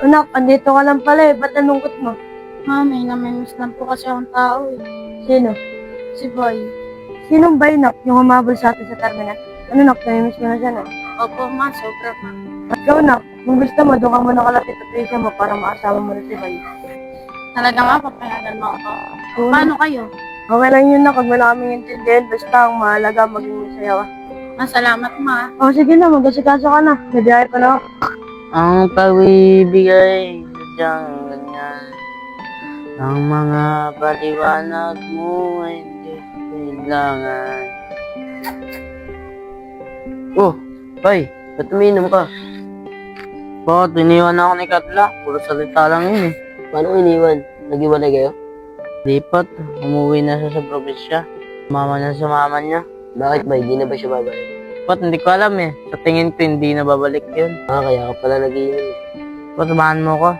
Anak, andito ka lang pala eh. Ba't nalungkot mo? Mami, namimiss lang po kasi akong tao eh. Sino? Si Boy. Sinong bay, nak? Yung humabol sa atin sa terminal? Ano, nak? Namimiss mo na siya, no? Opo, ma, sobra pa. At ikaw, nak, kung gusto mo, doon ka muna kalapit sa Tricia mo para makasama mo na si Bay. Talaga nga, papayagan mo ako. Oo, Paano kayo? Okay lang yun, nak. Huwag mo na kaming intindihan. Basta ang mahalaga, maging masaya ka. Salamat, ma. Oh, sige na. Mag-asikaso ka na. May biyahe pa na ako. Ang pagbibigay sadyang ganyan. Ang mga paliwanag mo ay hindi kailangan. Oh, Bay, ba't umiinom ka? Bakit? Iniwan ako ni Katla. Puro salita lang yun eh. Paano iniwan? Nag-iwalay kayo? Lipat. Umuwi na siya sa probinsya. Mama niya sa mama niya. Bakit ba? Hindi na ba siya babalik? Ba't? Hindi ko alam eh. Sa tingin ko hindi na babalik yun. Kaya ka pala nag-iinom. Ba't samahan mo ko?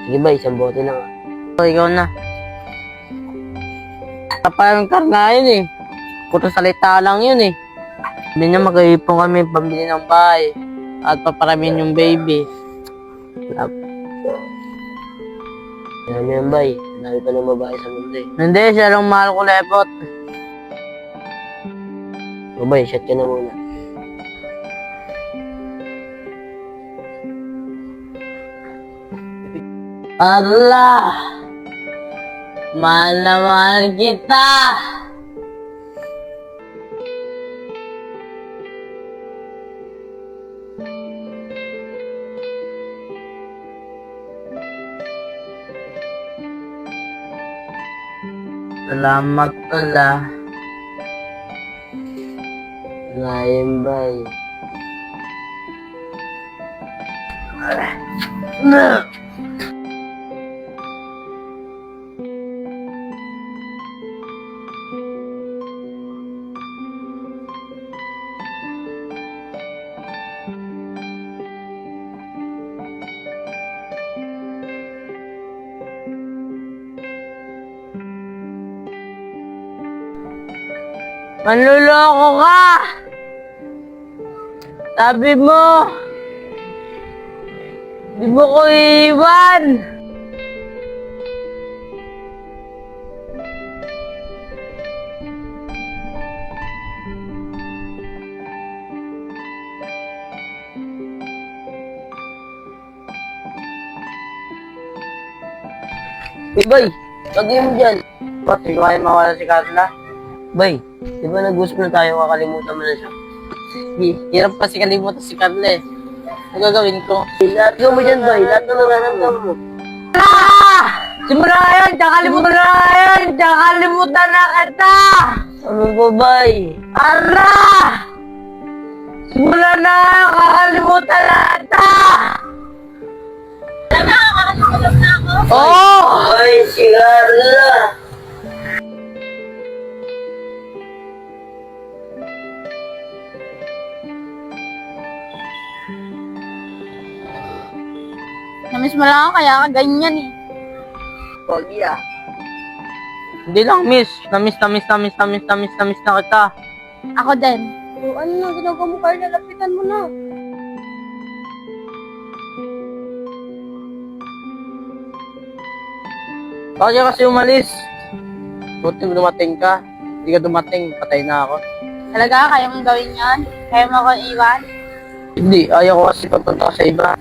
Sige ba, isang bote lang ah. Ikaw na. Kapag karna yun eh. Puro salita lang yun eh. Sabi niya mag-iipon kami pambili ng bahay. At paparamin yung baby. Yan yan bay. Dami pa ng babae sa mundo eh. Hindi, siya lang mahal ko lepot. O bay, shot ka na muna. Allah! Mahal na mahal kita! Salamat pala. Ngayon bay. Manluloko ka! Sabi mo, di mo ko iiwan! Bay, lagay mo dyan. Ba't, hindi ko kayo mawala si Carla? Bay, di ba nag-usap na tayo, kakalimutan mo na siya? Hirap kasi kalimutan si Carla eh. Ano gagawin ko? Lahat mo dyan, Bay. Lahat na nararamdaman mo. Simula ngayon, kakalimutan na ngayon! Kakalimutan na kita! Ano ba, Bay? Ara! Simula na ngayon, kakalimutan na kita! Nakakalimutan na ako. Oh! Ay, si Carla! Namiss mo lang ako, kaya ka ganyan eh. Pogi ah. Hindi lang, miss. Namiss na kita. Ako din. Oh, ano na? Ginagawa mo, Carla? Lapitan mo na. Bakit ka kasi umalis? Buti dumating ka. Hindi ka dumating, patay na ako. Talaga, kaya mong gawin yan? Kaya mo ako iwan? Hindi, ayaw ko kasi papunta sa iba.